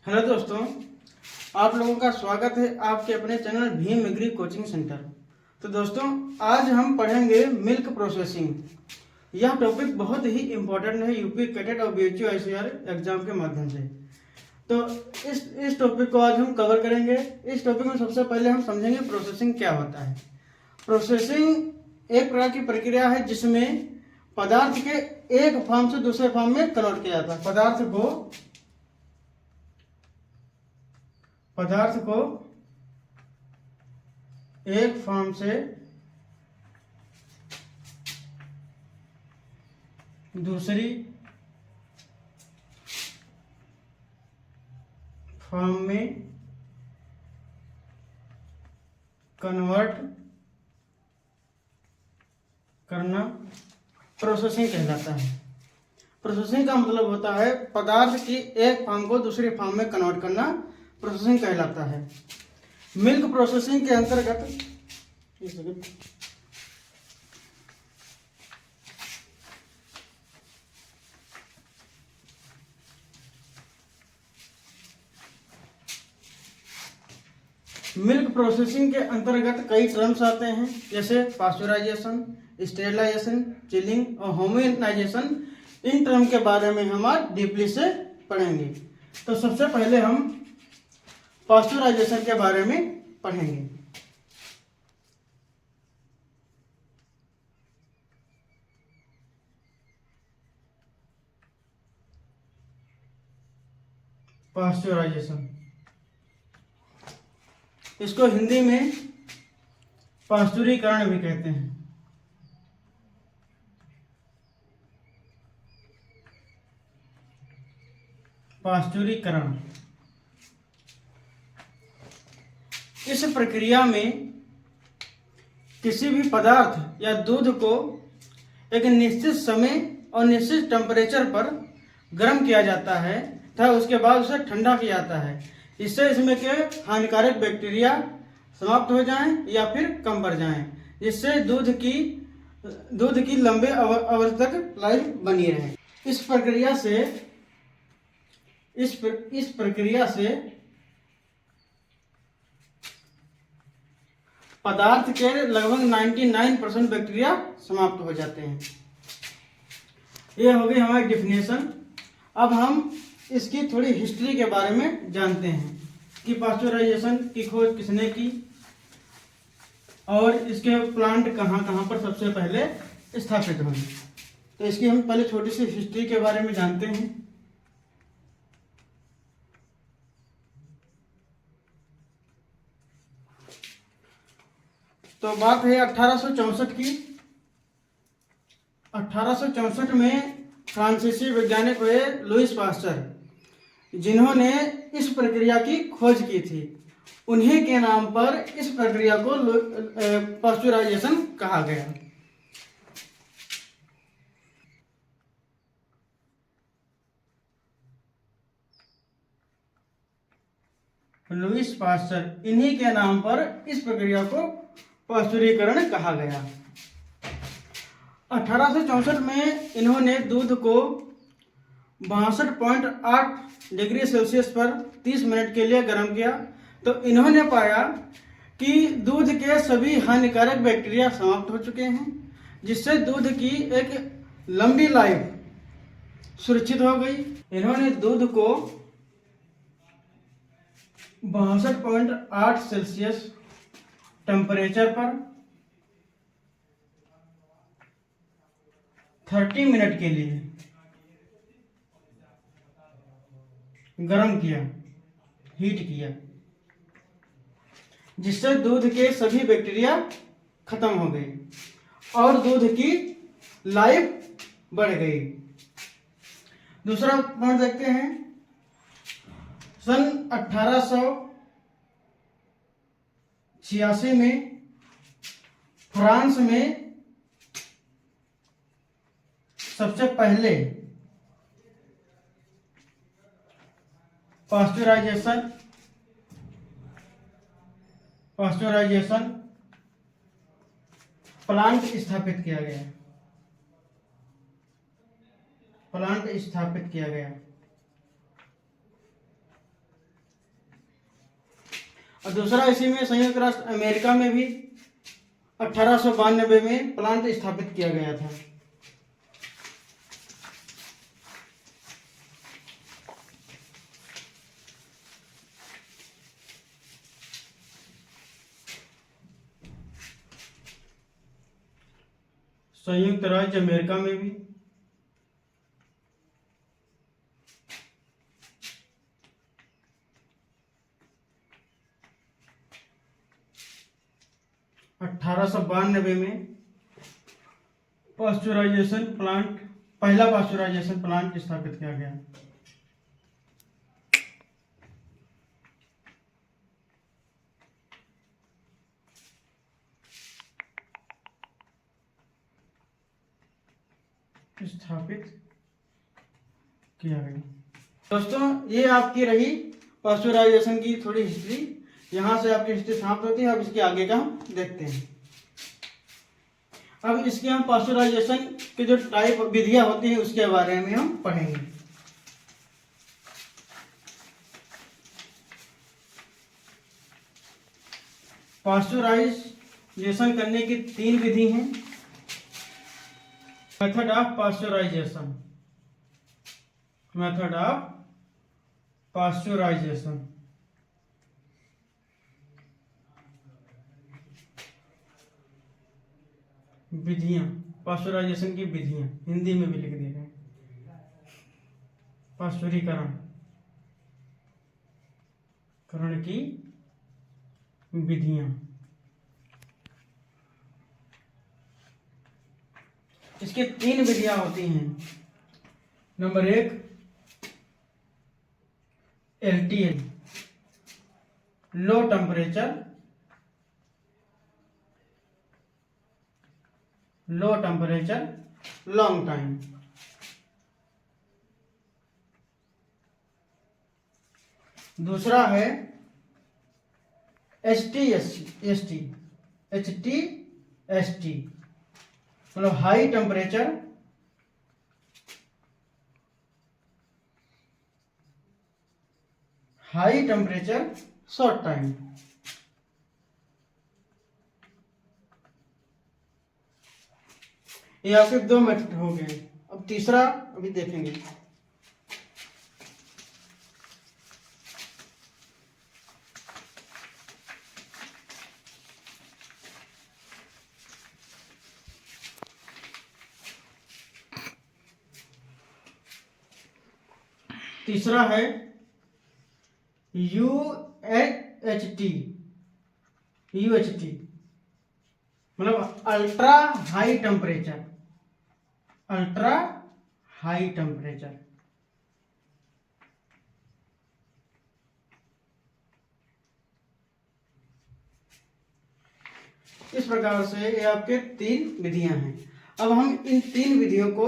Hello दोस्तों, आप लोगों का स्वागत है आपके अपने channel Bhim agree coaching centre. तो दोस्तों, आज हम पढ़ेंगे मिल्क प्रोसेसिंग। यह टॉपिक बहुत ही इम्पोर्टेंट है यूपी कैडेट और बीएचयू आईसीआर एग्जाम के माध्यम से। तो इस टॉपिक को आज हम कवर करेंगे। इस टॉपिक में सबसे पहले हम समझेंगे प्रोसेसिंग क्या होता है। प्रोसेसिंग एक प्रकार की प्रक्रिया है जिसमें पदार्थ के एक फॉर्म से दूसरे फॉर्म में कन्वर्ट किया जाता है। पदार्थ को एक फॉर्म से दूसरी फॉर्म में कन्वर्ट करना प्रोसेसिंग कहलाता है। प्रोसेसिंग का मतलब होता है पदार्थ की एक फॉर्म को दूसरी फॉर्म में कन्वर्ट करना प्रोसेसिंग कहलाता है। मिल्क प्रोसेसिंग के अंतर्गत मिल्क प्रोसेसिंग के अंतर्गत कई टर्म्स आते हैं, जैसे पास्चुराइजेशन, स्टेरिलाइजेशन, चिलिंग और होमोनाइजेशन। इन टर्म के बारे में हम आज डीपली से पढ़ेंगे। तो सबसे पहले हम पास्चुराइजेशन के बारे में पढ़ेंगे। पास्चुराइजेशन, इसको हिंदी में पास्तुरीकरण भी कहते हैं। पास्तुरीकरण, इस प्रक्रिया में किसी भी पदार्थ या दूध को एक निश्चित समय और निश्चित टेम्परेचर पर गर्म किया जाता है तथा उसके बाद उसे ठंडा किया जाता है। इससे इसमें के हानिकारक बैक्टीरिया समाप्त हो जाएं या फिर कम बढ़ जाएं, जिससे दूध की लंबे अवधि तक लाइफ बनी रहे। इस प्रक्रिया से पदार्थ के लगभग 99% बैक्टीरिया समाप्त हो जाते हैं। ये हो गई हमारी डिफिनेशन। अब हम इसकी थोड़ी हिस्ट्री के बारे में जानते हैं कि पास्चुराइजेशन की खोज किसने की और इसके प्लांट कहाँ कहाँ पर सबसे पहले स्थापित हुए। तो इसकी हम पहले छोटी सी हिस्ट्री के बारे में जानते हैं। तो बात है 1864 की। 1864 में फ्रांसीसी वैज्ञानिक हुए लुईस पास्चर, जिन्होंने इस प्रक्रिया की खोज की थी। उन्हीं के नाम पर इस प्रक्रिया को पास्चुराइजेशन कहा गया। लुईस पास्चर, इन्हीं के नाम पर इस प्रक्रिया को पास्चुरीकरण कहा गया। 1864 में इन्होंने दूध को 62.8 डिग्री सेल्सियस पर 30 मिनट के लिए गर्म किया। तो इन्होंने पाया कि दूध के सभी हानिकारक बैक्टीरिया समाप्त हो चुके हैं, जिससे दूध की एक लंबी लाइफ सुरक्षित हो गई। इन्होंने दूध को 62.8 सेल्सियस टेम्परेचर पर 30 मिनट के लिए गर्म किया, हीट किया, जिससे दूध के सभी बैक्टीरिया खत्म हो गए और दूध की लाइफ बढ़ गई। दूसरा पॉइंट देखते हैं। सन 1886 में फ्रांस में सबसे पहले पास्चुराइजेशन प्लांट स्थापित किया गया। और दूसरा इसी में संयुक्त राष्ट्र अमेरिका में भी 1892 में प्लांट स्थापित किया गया था। संयुक्त राज्य अमेरिका में भी 1892 में पाश्चुराइजेशन प्लांट, पहला पाश्चुराइजेशन प्लांट स्थापित किया गया। दोस्तों ये आपकी रही पाश्चुराइजेशन की थोड़ी हिस्ट्री। यहाँ से आपकी हिस्ट्री समाप्त होती है। अब इसके आगे का हम देखते हैं। अब इसके हम पाश्चुराइजेशन के जो टाइप विधियां होती हैं उसके बारे में हम पढ़ेंगे। पाश्चुराइजेशन करने की 3 विधि हैं। Method of pasteurisation, method of pasteurisation. विधियां, पाश्चुराइजेशन की विधियां हिंदी में भी लिख दी गई। पाश्चुरीकरण करण की विधियां। इसके 3 विधियां होती हैं। Number 1 LTL, low temperature long time. दूसरा है HTST, मतलब हाई टेम्परेचर शॉर्ट टाइम। ये आपके 2 मेथड हो गए। अब तीसरा अभी देखेंगे। तीसरा है UHT, मतलब अल्ट्रा हाई टेम्परेचर। इस प्रकार से ये आपके 3 विधियां हैं। अब हम इन 3 विधियों को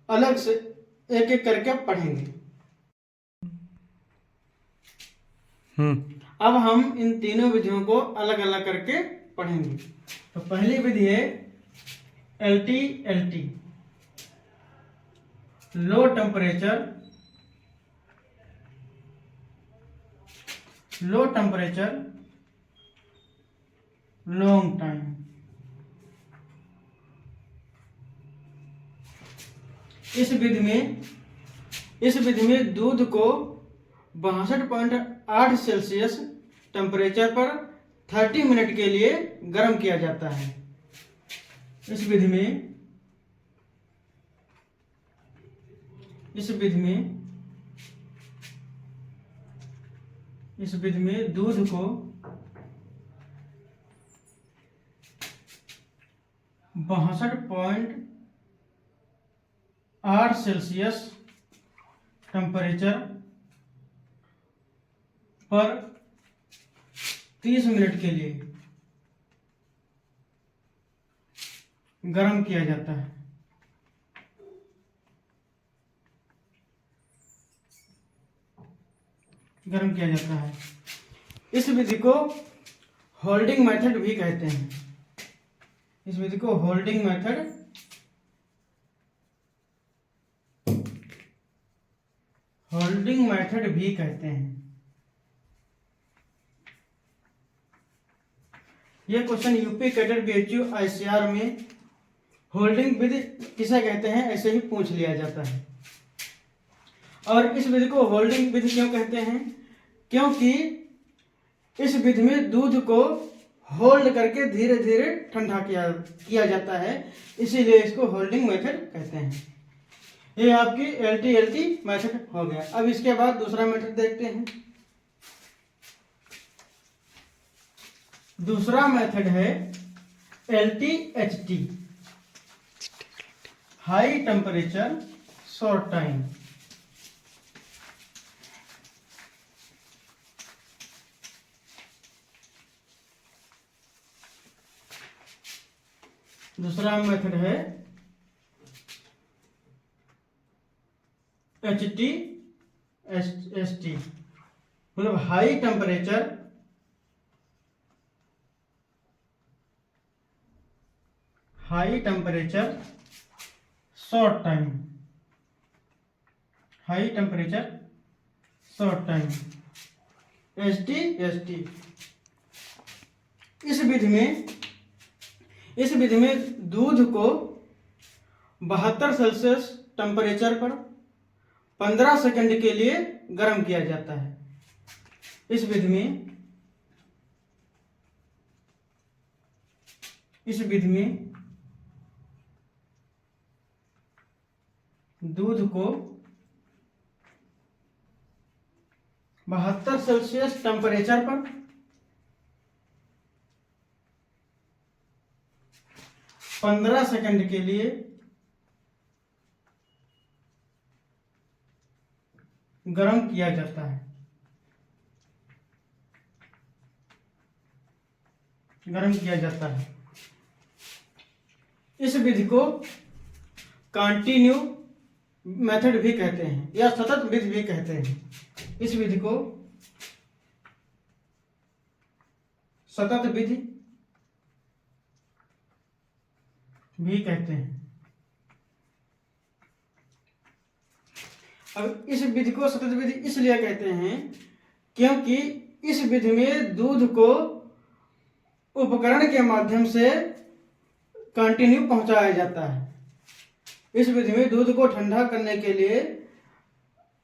अलग से एक एक करके पढ़ेंगे। अब हम इन तीनों विधियों को अलग अलग करके पढ़ेंगे। तो पहली विधि है LTLT, low temperature long time. इस विधि में दूध को 62.8 सेल्सियस टेम्परेचर पर 30 मिनट के लिए गर्म किया जाता है। इस विधि में दूध को 62.8 सेल्सियस टेम्परेचर पर 30 मिनट के लिए गर्म किया जाता है। इस विधि को होल्डिंग मेथड भी कहते हैं। ये question UP cadet BHU ICR में होल्डिंग विधि किसे कहते हैं ऐसे ही पूछ लिया जाता है। और इस विधि को होल्डिंग विधि क्यों कहते हैं? क्योंकि इस विधि में दूध को होल्ड करके धीरे धीरे ठंडा किया जाता है, इसीलिए इसको होल्डिंग मेथड कहते हैं। ये आपकी एलटी मेथड हो गया। अब इसके बाद दूसरा मेथड देखते हैं। दूसरा मेथड है LTHT, high temperature short time. दूसरा मेथड है HTST, मतलब high temperature short time, high temperature short time HTST। इस विधि में दूध को 72 सेल्सियस टेम्परेचर पर 15 सेकंड के लिए गर्म किया जाता है। इस विधि में दूध को 72 सेल्सियस टेम्परेचर पर 15 सेकंड के लिए गर्म किया जाता है। इस विधि को कंटिन्यू मेथड भी कहते हैं या सतत विधि भी कहते हैं। इस विधि को सतत विधि भी कहते हैं। अब इस विधि को सतत विधि इसलिए कहते हैं क्योंकि इस विधि में दूध को उपकरण के माध्यम से कंटिन्यू पहुंचाया जाता है। इस विधि में दूध को ठंडा करने के लिए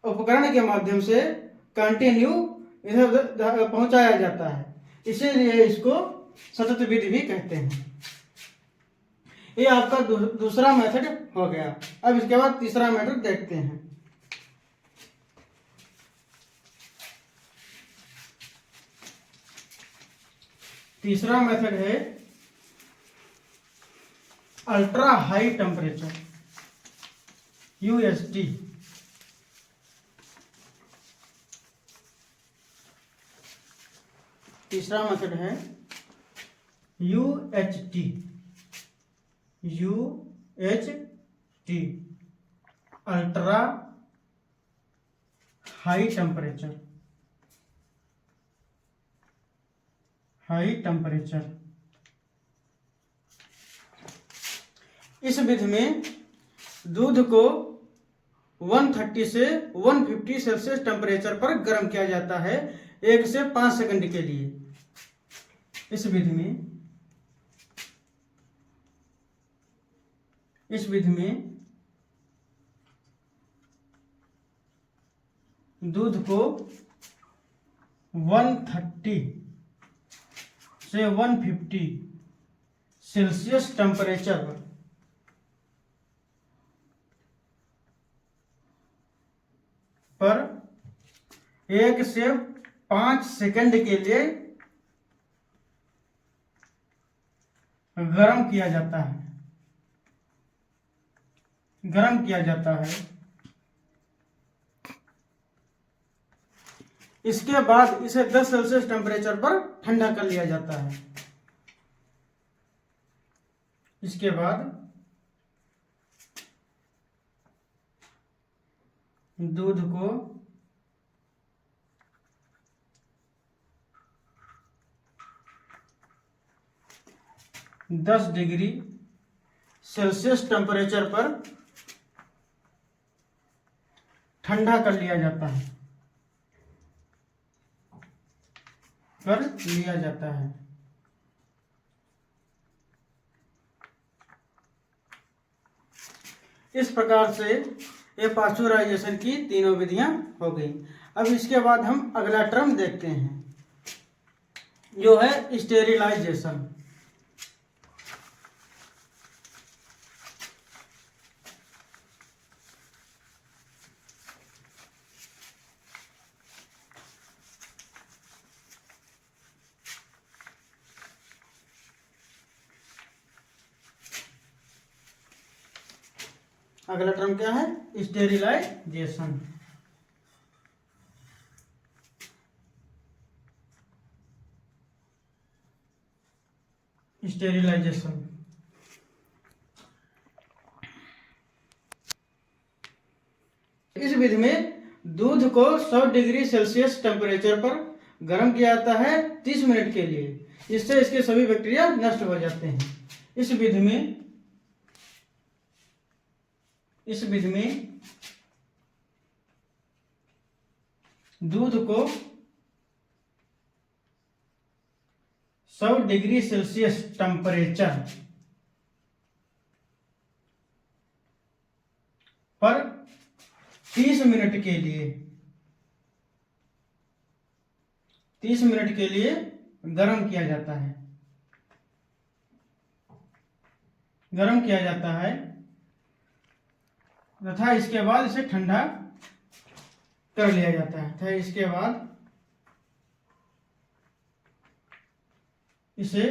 उपकरण के माध्यम से कंटिन्यू इधर उधर पहुंचाया जाता है, इसीलिए इसको सतत विधि भी कहते हैं। ये आपका दूसरा मेथड हो गया। अब इसके बाद तीसरा मेथड देखते हैं। तीसरा मेथड है अल्ट्रा हाई टेम्परेचर UHT। तीसरा मेथड है UHT, अल्ट्रा हाई टेम्परेचर। इस विधि में दूध को 130 से 150 सेल्सियस टेम्परेचर पर गर्म किया जाता है 1 से 5 सेकंड के लिए। इस विधि में दूध को 130 से 150 सेल्सियस टेम्परेचर पर 1 से 5 सेकंड के लिए गर्म किया जाता है। इसके बाद इसे 10 सेल्सियस टेम्परेचर पर ठंडा कर लिया जाता है। इसके बाद दूध को 10 डिग्री सेल्सियस टेम्परेचर पर ठंडा कर लिया जाता है। इस प्रकार से ये पास्चुराइजेशन की तीनों विधियां हो गई। अब इसके बाद हम अगला टर्म देखते हैं, जो है स्टेरिलाइजेशन। अगला टर्म क्या है? स्टेरिलाइजेशन। स्टेरिलाइजेशन इस विधि में दूध को 100 डिग्री सेल्सियस टेम्परेचर पर गर्म किया जाता है 30 मिनट के लिए, जिससे इसके सभी बैक्टीरिया नष्ट हो जाते हैं। इस विधि में दूध को 100 डिग्री सेल्सियस टेम्परेचर पर 30 मिनट के लिए गर्म किया जाता है तथा इसके बाद इसे ठंडा कर लिया जाता है। तथा इसके बाद इसे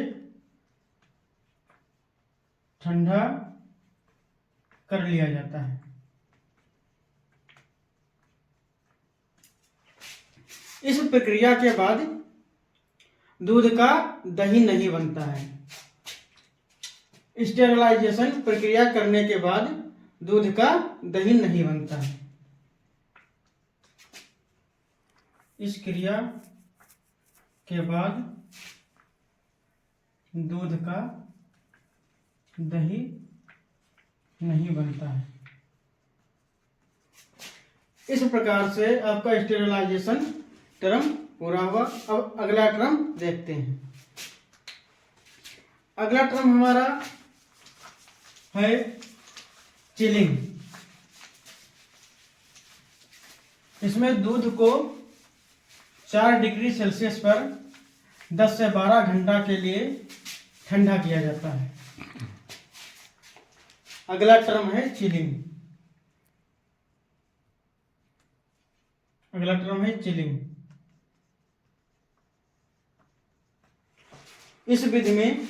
ठंडा कर लिया जाता है। इस प्रक्रिया के बाद दूध का दही नहीं बनता है। स्टेरिलाइजेशन प्रक्रिया करने के बाद दूध का दही नहीं बनता है। इस क्रिया के बाद दूध का दही नहीं बनता है। इस प्रकार से आपका स्टेरिलाइजेशन टर्म पूरा हुआ। अब अगला टर्म देखते हैं। अगला टर्म हमारा है चिलिंग। इसमें दूध को 4 डिग्री सेल्सियस पर 10 से 12 घंटा के लिए ठंडा किया जाता है। अगला टर्म है चिलिंग। इस विधि में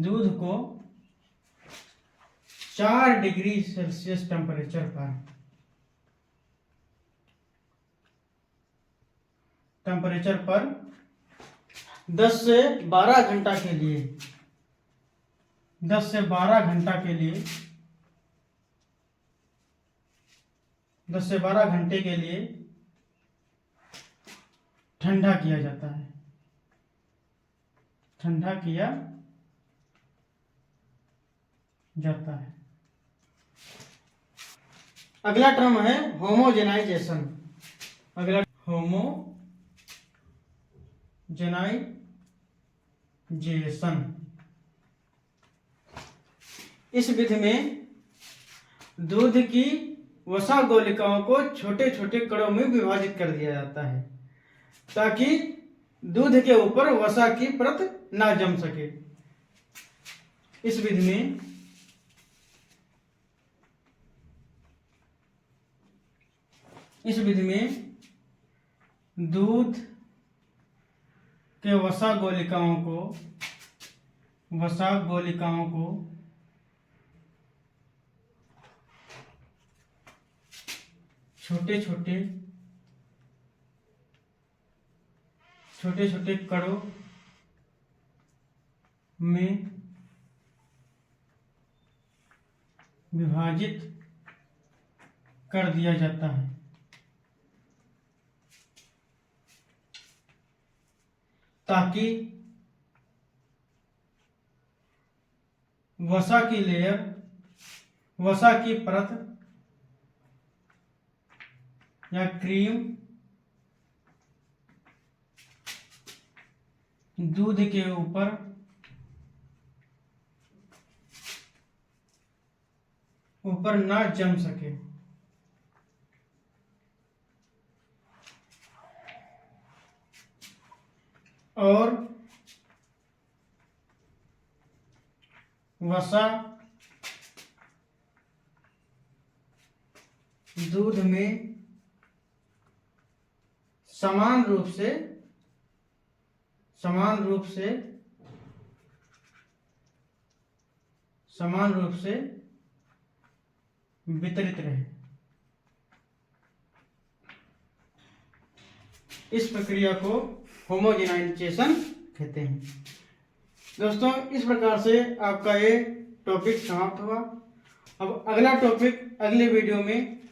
दूध को 4 डिग्री सेल्सियस टेम्परेचर पर 10 से 12 घंटा के लिए 10 से 12 घंटे के लिए ठंडा किया जाता है। अगला टर्म है होमोजेनाइजेशन। इस विधि में दूध की वसा गोलिकाओं को छोटे छोटे कणों में विभाजित कर दिया जाता है, ताकि दूध के ऊपर वसा की परत ना जम सके। इस विधि में दूध के वसा गोलिकाओं को छोटे छोटे कणों में विभाजित कर दिया जाता है, ताकि वसा की परत या क्रीम दूध के ऊपर ना जम सके। और वसा दूध में समान रूप से वितरित रहे। इस प्रक्रिया को होमोजेनाइजेशन कहते हैं। दोस्तों, इस प्रकार से आपका ये टॉपिक समाप्त हुआ। अब अगला टॉपिक अगले वीडियो में